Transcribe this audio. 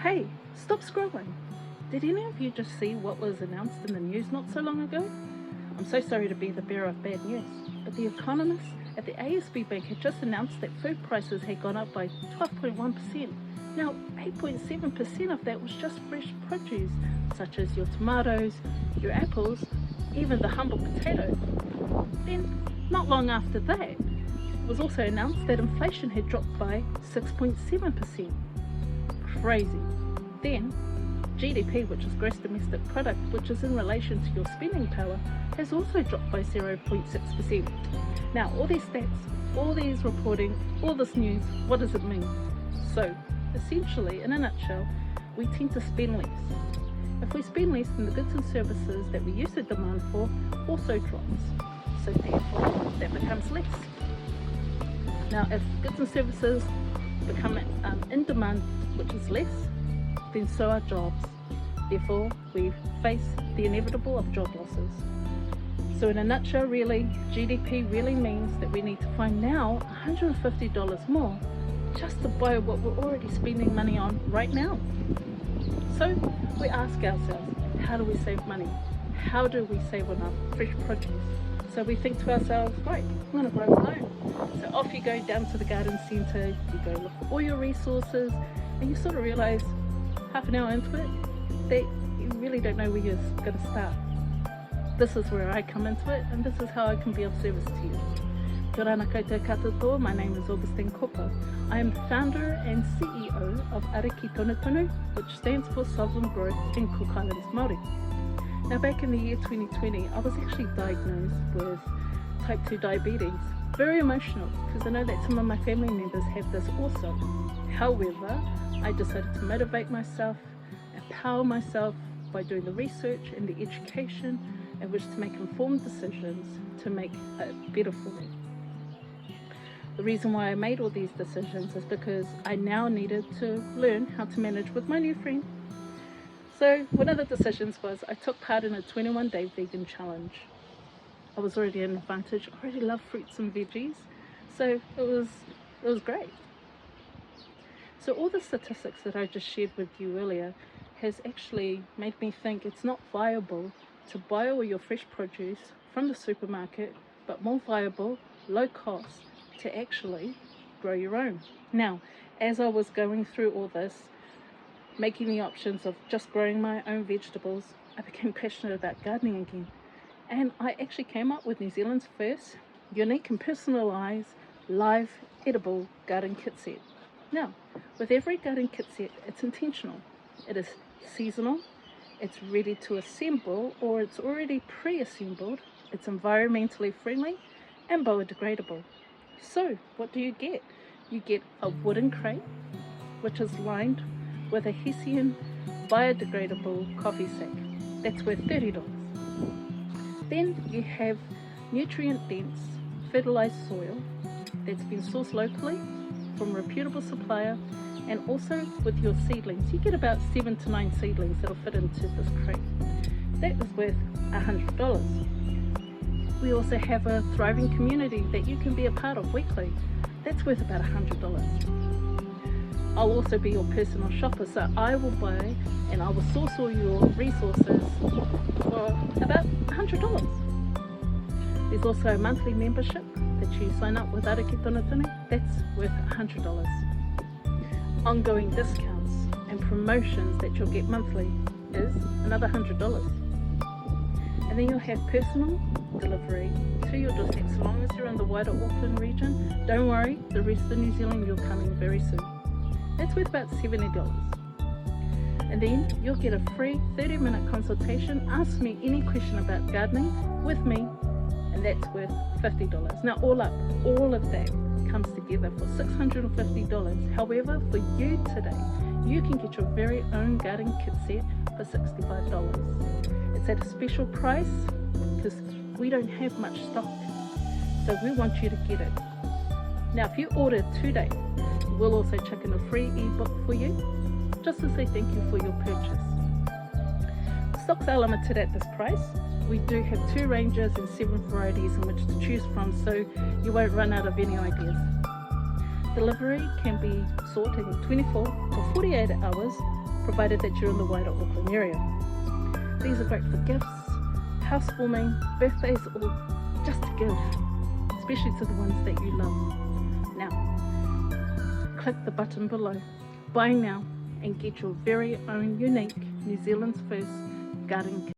Hey, stop scrolling. Did any of you just see what was announced in the news not so long ago? I'm so sorry to be the bearer of bad news, but the economists at the ASB Bank had just announced that food prices had gone up by 12.1%. Now, 8.7% of that was just fresh produce, such as your tomatoes, your apples, even the humble potato. Then, not long after that, it was also announced that inflation had dropped by 6.7%. Crazy. Then, GDP, which is gross domestic product, which is in relation to your spending power, has also dropped by 0.6%. Now, all these stats, all these reporting, all this news, what does it mean? So, essentially, in a nutshell, we tend to spend less. If we spend less, then the goods and services that we used to demand for also drops. So therefore, that becomes less. Now, if goods and services become in demand, which is less, then so are jobs. Therefore, we face the inevitable of job losses. So in a nutshell, really, GDP really means that we need to find now $150 more just to buy what we're already spending money on right now. So we ask ourselves, how do we save money? How do we save on our fresh produce? So we think to ourselves, right, I'm going to grow my own. So off you go down to the garden centre, you go look for all your resources, and you sort of realise half an hour into it that you really don't know where you're going to start. This is where I come into it, and this is how I can be of service to you. Kia ora koutou katoa, my name is Augustine Kopa. I am the founder and CEO of Ariki Tonutonu, which stands for Sovereign Growth in Cook Islands Māori. Now back in the year 2020, I was actually diagnosed with type 2 diabetes. Very emotional, because I know that some of my family members have this also. However, I decided to motivate myself, empower myself by doing the research and the education in which to make informed decisions to make it better for me. The reason why I made all these decisions is because I now needed to learn how to manage with my new friend. So one of the decisions was I took part in a 21-day vegan challenge. I was already an advantage. I already love fruits and veggies, so it was great. So all the statistics that I just shared with you earlier has actually made me think it's not viable to buy all your fresh produce from the supermarket, but more viable, low cost, to actually grow your own. Now, as I was going through all this, making the options of just growing my own vegetables, I became passionate about gardening again. And I actually came up with New Zealand's first unique and personalised live edible garden kit set. Now, with every garden kit set, it's intentional. It is seasonal, it's ready to assemble, or it's already pre-assembled, it's environmentally friendly and biodegradable. So what do you get? You get a wooden crate, which is lined with a Hessian biodegradable coffee sack. That's worth $30. Then you have nutrient-dense fertilized soil that's been sourced locally from a reputable supplier, and also with your seedlings. You get about 7 to 9 seedlings that'll fit into this crate. That is worth $100. We also have a thriving community that you can be a part of weekly. That's worth about $100. I'll also be your personal shopper, so I will buy and I will source all your resources for about $100. There's also a monthly membership that you sign up with Ariki Tonutonu. That's worth $100. Ongoing discounts and promotions that you'll get monthly is another $100. And then you'll have personal delivery to your doorstep so long as you're in the wider Auckland region. Don't worry, the rest of New Zealand you're coming very soon. That's worth about $70. And then you'll get a free 30-minute consultation. Ask me any question about gardening with me, and that's worth $50. Now all up, all of that comes together for $650. However, for you today, you can get your very own garden kit set for $65. It's at a special price because we don't have much stock, so we want you to get it. Now if you order today, we'll also chuck in a free ebook for you, just to say thank you for your purchase. Stocks are limited at this price. We do have 2 ranges and 7 varieties in which to choose from, so you won't run out of any ideas. Delivery can be sought in 24 to 48 hours provided that you're in the wider Auckland area. These are great for gifts, housewarming, birthdays, or just to give, especially to the ones that you love. Now, click the button below, buy now, and get your very own unique New Zealand's first garden kit.